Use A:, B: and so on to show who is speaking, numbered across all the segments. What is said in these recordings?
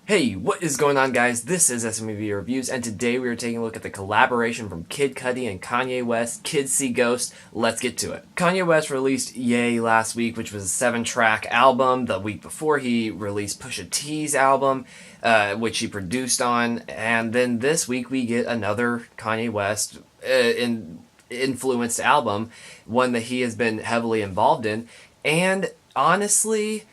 A: Hey, what is going on, guys? This is SMV Reviews, and today we are taking a look at the collaboration from Kid Cudi and Kanye West, Kids See Ghosts. Let's get to it. Kanye West released Ye last week, which was a 7-track album. The week before, he released Pusha T's album, which he produced on, and then this week we get another Kanye West influenced album, one that he has been heavily involved in, and honestly,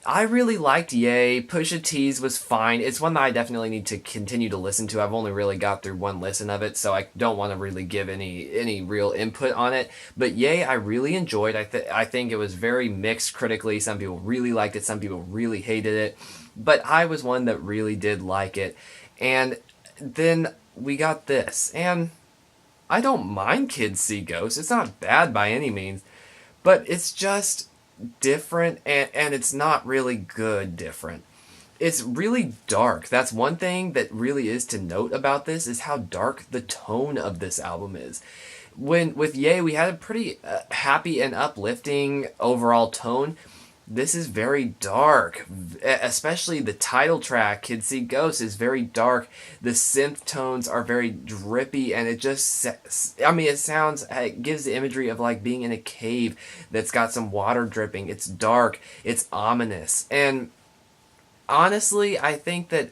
A: I really liked Ye. Pusha T's was fine. It's one that I definitely need to continue to listen to. I've only really got through one listen of it, so I don't want to really give any real input on it. But Ye, I really enjoyed. I think it was very mixed critically. Some people really liked it. Some people really hated it. But I was one that really did like it. And then we got this. And I don't mind Kids See Ghosts. It's not bad by any means. But it's just different, and it's not really good different. It's really dark. That's one thing that really is to note about this, is how dark the tone of this album is. When with Ye, we had a pretty happy and uplifting overall tone. This is very dark, especially the title track, Kids See Ghosts, is very dark. The synth tones are very drippy, and it just, it gives the imagery of like being in a cave that's got some water dripping. It's dark, it's ominous, and honestly, I think that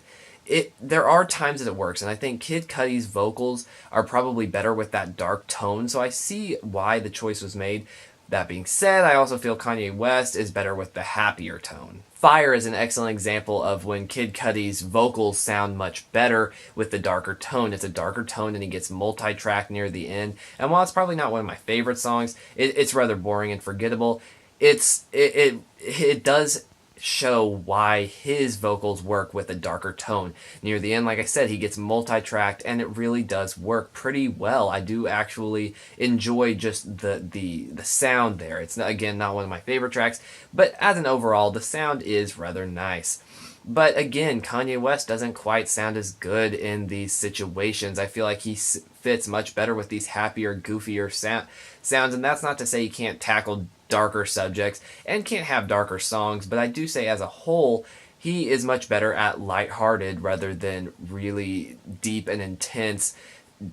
A: there are times that it works, and I think Kid Cudi's vocals are probably better with that dark tone, so I see why the choice was made. That being said, I also feel Kanye West is better with the happier tone. Fire is an excellent example of when Kid Cudi's vocals sound much better with the darker tone. It's a darker tone, and he gets multi-track near the end. And while it's probably not one of my favorite songs, it's rather boring and forgettable. It does show why his vocals work with a darker tone. Near the end, like I said, he gets multi-tracked, and it really does work pretty well. I do actually enjoy just the sound there. It's, again, not one of my favorite tracks, but as an overall, the sound is rather nice. But again, Kanye West doesn't quite sound as good in these situations. I feel like he fits much better with these happier, goofier sounds, and that's not to say he can't tackle darker subjects and can't have darker songs, but I do say as a whole, he is much better at lighthearted rather than really deep and intense,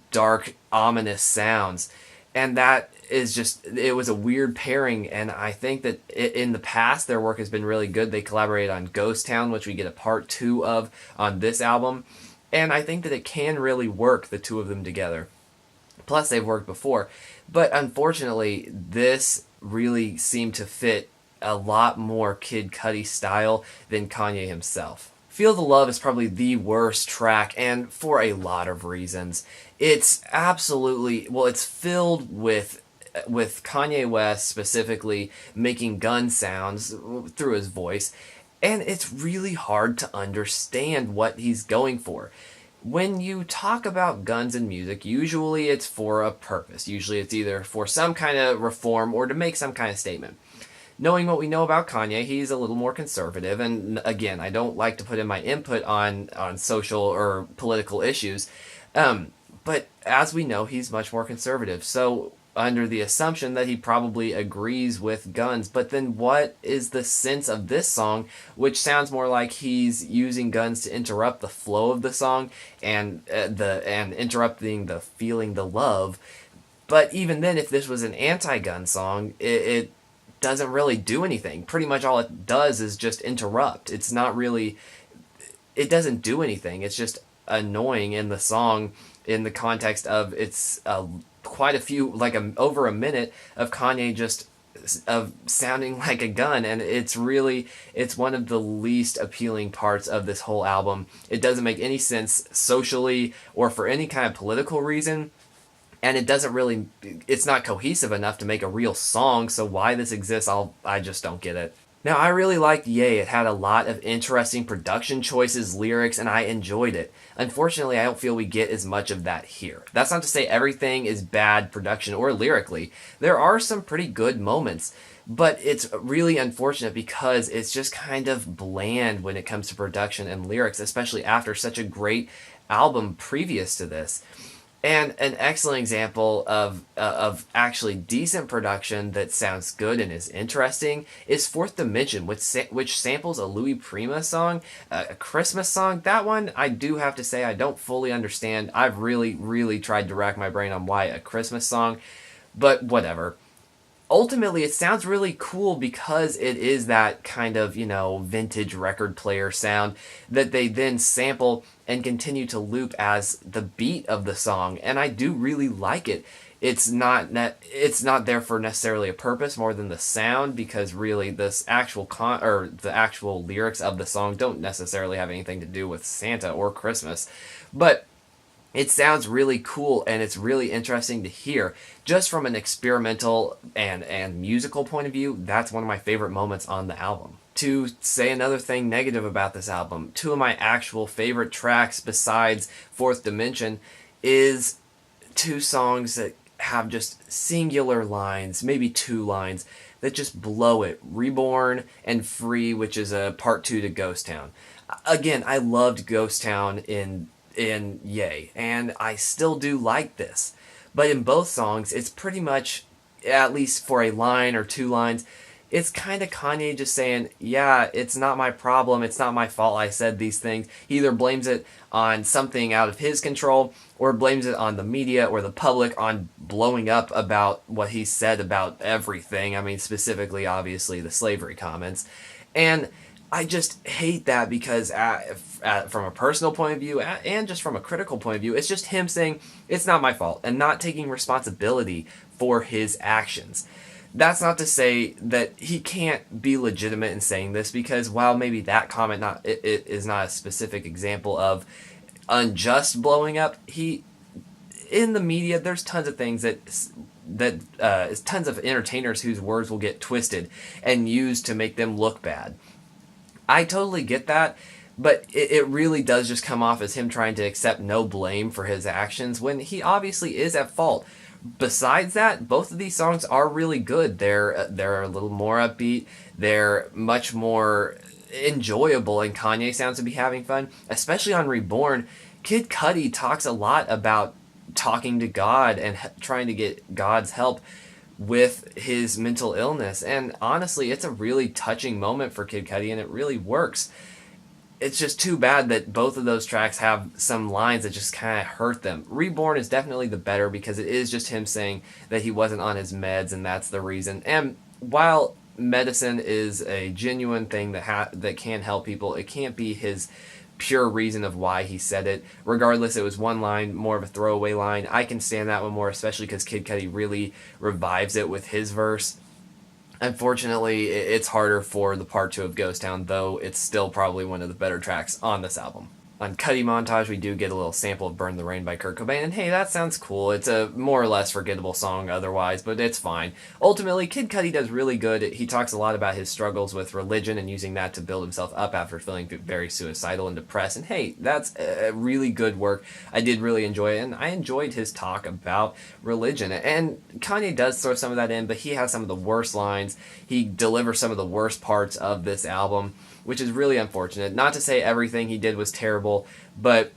A: dark, ominous sounds. And that is just, it was a weird pairing, and I think that in the past their work has been really good. They collaborated on Ghost Town, which we get a part 2 of on this album, and I think that it can really work, the two of them together. Plus, they've worked before, but unfortunately, this really seemed to fit a lot more Kid Cudi style than Kanye himself. Feel the Love is probably the worst track, and for a lot of reasons. It's absolutely, well, it's filled with Kanye West specifically making gun sounds through his voice, and it's really hard to understand what he's going for. When you talk about guns in music, usually it's for a purpose. Usually it's either for some kind of reform or to make some kind of statement. Knowing what we know about Kanye, he's a little more conservative, and again, I don't like to put in my input on social or political issues, but as we know, he's much more conservative, so under the assumption that he probably agrees with guns. But then what is the sense of this song, which sounds more like he's using guns to interrupt the flow of the song and interrupting the feeling, the love. But even then, if this was an anti-gun song, it doesn't really do anything. Pretty much all it does is just interrupt. It's not really, it doesn't do anything. It's just annoying in the song, in the context of it's quite a few, like over a minute of Kanye just of sounding like a gun, and it's one of the least appealing parts of this whole album. It doesn't make any sense socially or for any kind of political reason, and it's not cohesive enough to make a real song, so why this exists, I just don't get it. Now, I really liked Ye. It had a lot of interesting production choices, lyrics, and I enjoyed it. Unfortunately, I don't feel we get as much of that here. That's not to say everything is bad production or lyrically. There are some pretty good moments, but it's really unfortunate because it's just kind of bland when it comes to production and lyrics, especially after such a great album previous to this. And an excellent example of actually decent production that sounds good and is interesting is Fourth Dimension, which samples a Louis Prima song, a Christmas song. That one, I do have to say, I don't fully understand. I've really tried to rack my brain on why a Christmas song, but whatever. Ultimately, it sounds really cool because it is that kind of, vintage record player sound that they then sample and continue to loop as the beat of the song, and I do really like it. It's not there for necessarily a purpose more than the sound, because really this the actual lyrics of the song don't necessarily have anything to do with Santa or Christmas. But it sounds really cool, and it's really interesting to hear. Just from an experimental and musical point of view, that's one of my favorite moments on the album. To say another thing negative about this album, two of my actual favorite tracks besides Fourth Dimension is two songs that have just singular lines, maybe two lines, that just blow it. Reborn and Free, which is a part 2 to Ghost Town. Again, I loved Ghost Town in Yay, and I still do like this. But in both songs, it's pretty much, at least for a line or two lines, it's kind of Kanye just saying, yeah, it's not my problem, it's not my fault I said these things. He either blames it on something out of his control, or blames it on the media or the public on blowing up about what he said about everything. I mean, specifically, obviously, the slavery comments. And I just hate that because from a personal point of view and just from a critical point of view, it's just him saying, it's not my fault, and not taking responsibility for his actions. That's not to say that he can't be legitimate in saying this, because while maybe that comment it is not a specific example of unjust blowing up, in the media, there's tons of things tons of entertainers whose words will get twisted and used to make them look bad. I totally get that, but it really does just come off as him trying to accept no blame for his actions when he obviously is at fault. Besides that, both of these songs are really good. They're a little more upbeat. They're much more enjoyable, and Kanye sounds to be having fun. Especially on Reborn, Kid Cudi talks a lot about talking to God and trying to get God's help with his mental illness. And honestly, it's a really touching moment for Kid Cudi, and it really works. It's just too bad that both of those tracks have some lines that just kind of hurt them. Reborn is definitely the better because it is just him saying that he wasn't on his meds, and that's the reason. And while medicine is a genuine thing that can help people, it can't be his pure reason of why he said it. Regardless, it was one line, more of a throwaway line. I can stand that one more, especially because Kid Cudi really revives it with his verse. Unfortunately, it's harder for the part 2 of Ghost Town, though it's still probably one of the better tracks on this album. On Cudi Montage, we do get a little sample of Burn the Rain by Kurt Cobain, and hey, that sounds cool. It's a more or less forgettable song otherwise, but it's fine. Ultimately, Kid Cudi does really good. He talks a lot about his struggles with religion and using that to build himself up after feeling very suicidal and depressed, and hey, that's a really good work. I did really enjoy it, and I enjoyed his talk about religion. And Kanye does throw some of that in, but he has some of the worst lines. He delivers some of the worst parts of this album, which is really unfortunate. Not to say everything he did was terrible, but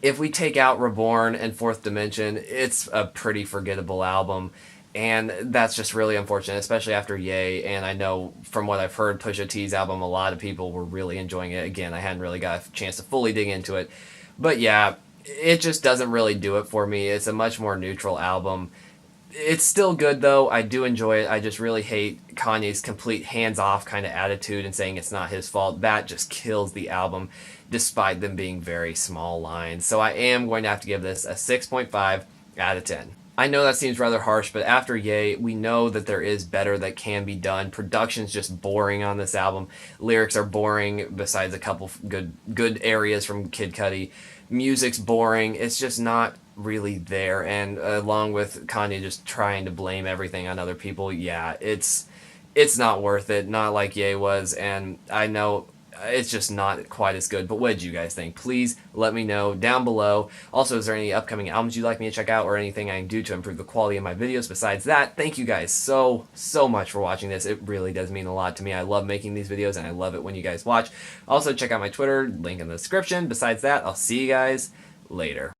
A: if we take out Reborn and Fourth Dimension, it's a pretty forgettable album, and that's just really unfortunate, especially after Yay. And I know from what I've heard, Pusha T's album, a lot of people were really enjoying it. Again, I hadn't really got a chance to fully dig into it, but yeah, it just doesn't really do it for me. It's a much more neutral album. It's still good, though. I do enjoy it. I just really hate Kanye's complete hands-off kind of attitude and saying it's not his fault. That just kills the album, despite them being very small lines. So I am going to have to give this a 6.5 out of 10. I know that seems rather harsh, but after Yay, we know that there is better that can be done. Production's just boring on this album. Lyrics are boring, besides a couple good areas from Kid Cudi. Music's boring. It's just not really there, and along with Kanye just trying to blame everything on other people, yeah, it's not worth it, not like Ye was, and I know it's just not quite as good. But what did you guys think? Please let me know down below. Also, is there any upcoming albums you'd like me to check out, or anything I can do to improve the quality of my videos? Besides that, thank you guys so much for watching this. It really does mean a lot to me. I love making these videos, and I love it when you guys watch. Also, check out my Twitter, link in the description. Besides that, I'll see you guys later.